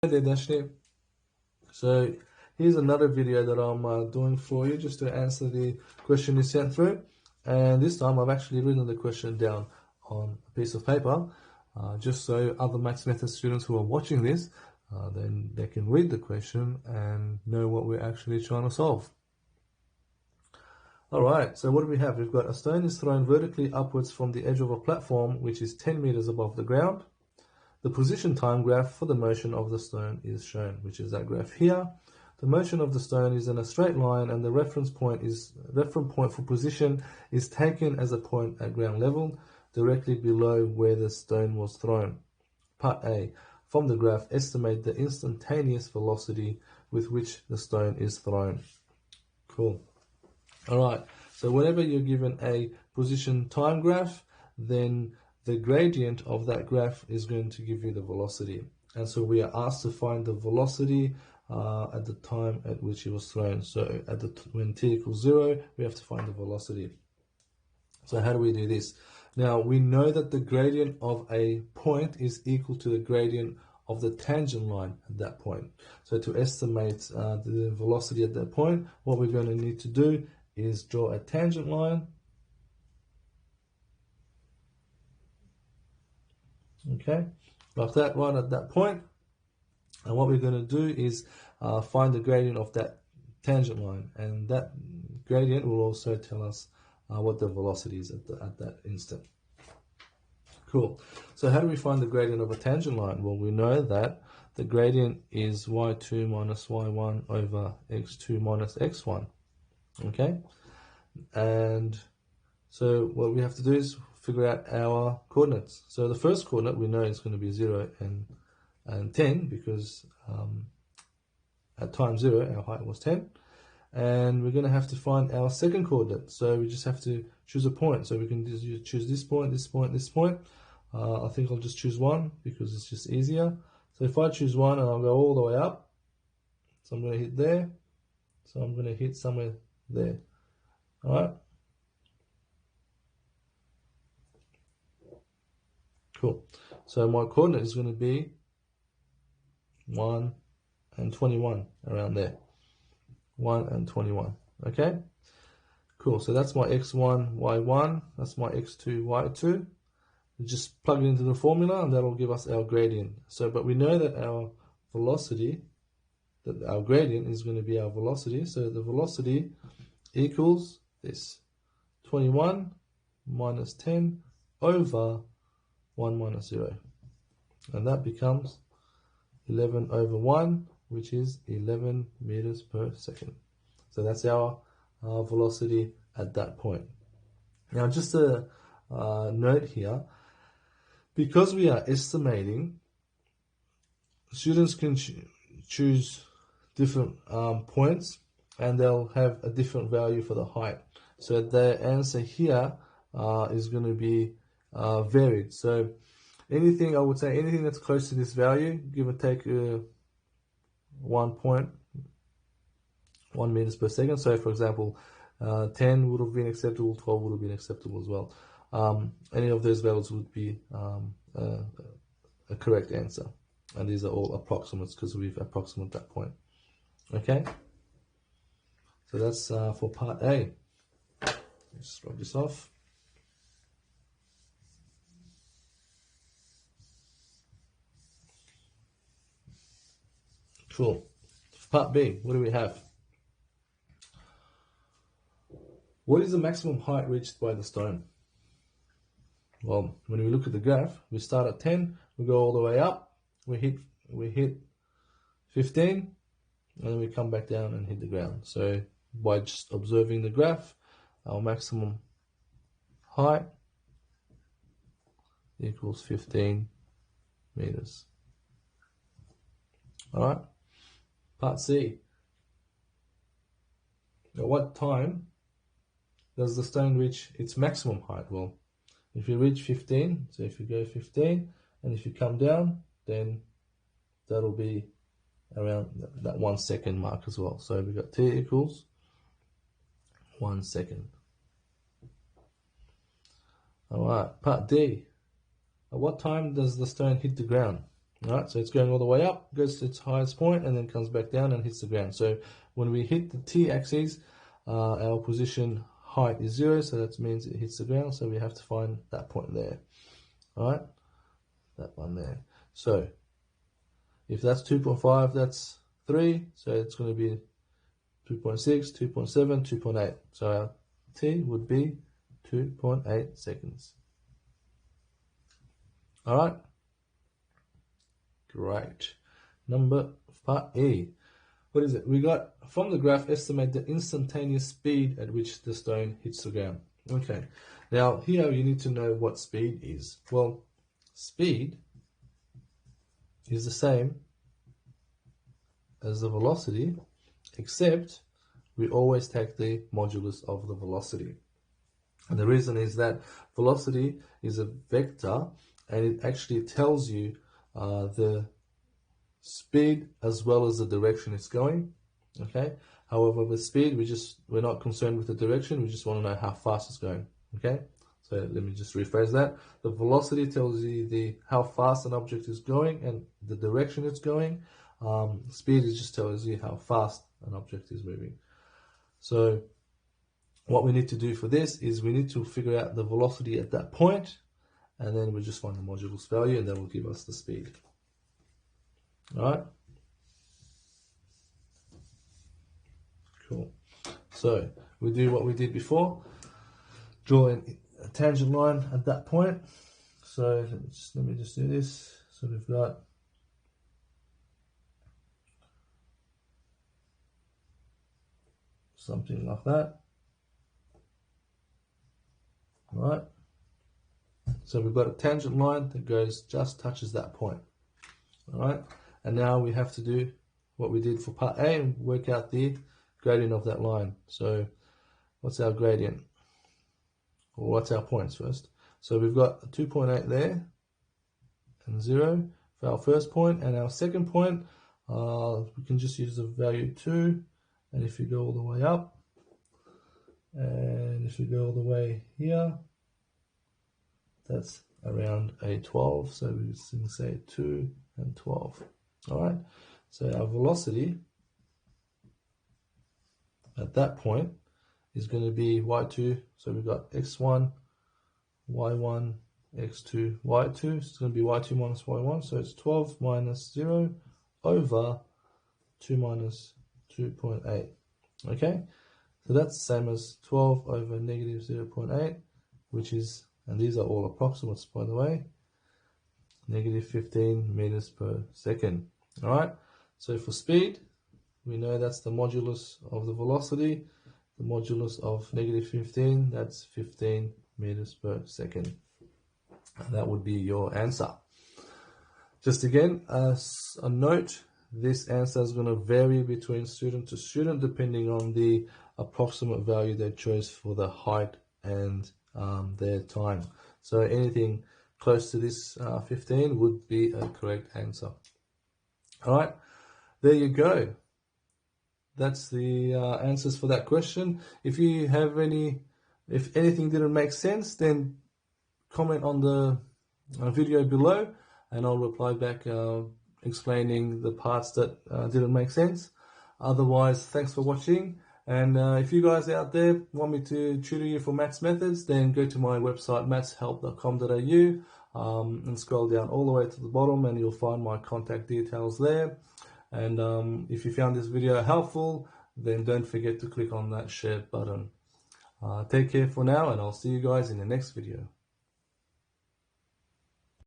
Hey there, Dashni. So here's another video that I'm doing for you just to answer the question you sent through. And this time I've actually written the question down on a piece of paper, just so other Maths Method students who are watching this, then they can read the question and know what we're actually trying to solve. Alright, so what do we have? We've got a stone is thrown vertically upwards from the edge of a platform which is 10 meters above the ground. The position time graph for the motion of the stone is shown, which is that graph here. The motion of the stone is in a straight line and the reference point for position is taken as a point at ground level, directly below where the stone was thrown. Part A. From the graph, estimate the instantaneous velocity with which the stone is thrown. Cool. Alright, so whenever you're given a position time graph, then the gradient of that graph is going to give you the velocity. And so we are asked to find the velocity at the time at which it was thrown. So when t equals 0, we have to find the velocity. So how do we do this? Now, we know that the gradient of a point is equal to the gradient of the tangent line at that point. So to estimate the velocity at that point, what we're going to need to do is draw a tangent line. Okay, like that, right at that point. And what we're going to do is find the gradient of that tangent line, and that gradient will also tell us what the velocity is at that instant. Cool. So how do we find the gradient of a tangent line? Well, we know that the gradient is y2 minus y1 over x2 minus x1. Okay, and so what we have to do is figure out our coordinates. So the first coordinate we know is going to be 0 and 10 because at time 0 our height was 10, and we're going to have to find our second coordinate. So we just have to choose a point. So we can just choose this point, this point, this point. I think I'll just choose one because it's just easier. So if I choose one, and I'll go all the way up, so I'm going to hit there, so I'm going to hit somewhere there. All right. Cool. So my coordinate is going to be 1 and 21, around there. 1 and 21. Okay. Cool. So that's my x1, y1. That's my x2, y2. We just plug it into the formula, and that'll give us our gradient. So, but we know that our velocity, that our gradient is going to be our velocity. So the velocity equals this: 21 minus 10 over 1 minus 0, and that becomes 11 over 1, which is 11 meters per second. So that's our velocity at that point. Now, just a note here, because we are estimating, students can choose different points, and they'll have a different value for the height. So the answer here is going to be varied. So anything, I would say anything that's close to this value, give or take 1 meters per second. So for example, 10 would have been acceptable, 12 would have been acceptable as well. Any of those values would be a correct answer. And these are all approximates because we've approximated that point. Okay? So that's for part A. Let's drop this off. Cool. Part B, what do we have? What is the maximum height reached by the stone? Well, when we look at the graph, we start at 10, we go all the way up, we hit 15, and then we come back down and hit the ground. So by just observing the graph, our maximum height equals 15 meters. All right. Part C. At what time does the stone reach its maximum height? Well, if you reach 15, so if you go 15, and if you come down, then that'll be around that 1 second mark as well. So we've got t equals 1 second. All right, part D. At what time does the stone hit the ground? All right, so it's going all the way up, goes to its highest point, and then comes back down and hits the ground. So when we hit the t-axis, our position height is 0, so that means it hits the ground. So we have to find that point there. All right, that one there. So if that's 2.5, that's 3. So it's going to be 2.6, 2.7, 2.8. So our t would be 2.8 seconds. All right. Great. Part E. What is it? We got from the graph, estimate the instantaneous speed at which the stone hits the ground. Okay. Now here you need to know what speed is. Well, speed is the same as the velocity, except we always take the modulus of the velocity. And the reason is that velocity is a vector, and it actually tells you the speed as well as the direction it's going. Okay. However, with speed, we're not concerned with the direction. We just want to know how fast it's going. Okay. So let me just rephrase that. The velocity tells you how fast an object is going and the direction it's going. Speed just tells you how fast an object is moving. So what we need to do for this is we need to figure out the velocity at that point, and then we just find the modulus value, and that will give us the speed. All right. Cool. So we do what we did before. Draw a tangent line at that point. So let me just do this. So we've got something like that. All right. So we've got a tangent line that just touches that point. All right. And now we have to do what we did for part A and work out the gradient of that line. So what's our gradient? Or what's our points first? So we've got 2.8 there and 0 for our first point, and our second point, we can just use the value 2. And if you go all the way up, and if you go all the way here, that's around a 12. So we can say 2 and 12. All right. So our velocity at that point is going to be y2. So we've got x1, y1, x2, y2. So it's going to be y2 minus y1. So it's 12 minus 0 over 2 minus 2.8. Okay. So that's the same as 12 over negative 0.8, which is, and these are all approximates by the way, negative 15 meters per second. All right. So for speed, we know that's the modulus of the velocity. The modulus of negative 15, that's 15 meters per second. And that would be your answer. Just again, as a note, this answer is going to vary between student to student depending on the approximate value they chose for the height and their time. So anything close to this 15 would be a correct answer. All right, there you go. That's the answers for that question. If you have if anything didn't make sense, then comment on the video below, and I'll reply back explaining the parts that didn't make sense. Otherwise, thanks for watching. And if you guys out there want me to tutor you for maths methods, then go to my website mathshelp.com.au and scroll down all the way to the bottom, and you'll find my contact details there. And if you found this video helpful, then don't forget to click on that share button. Take care for now, and I'll see you guys in the next video.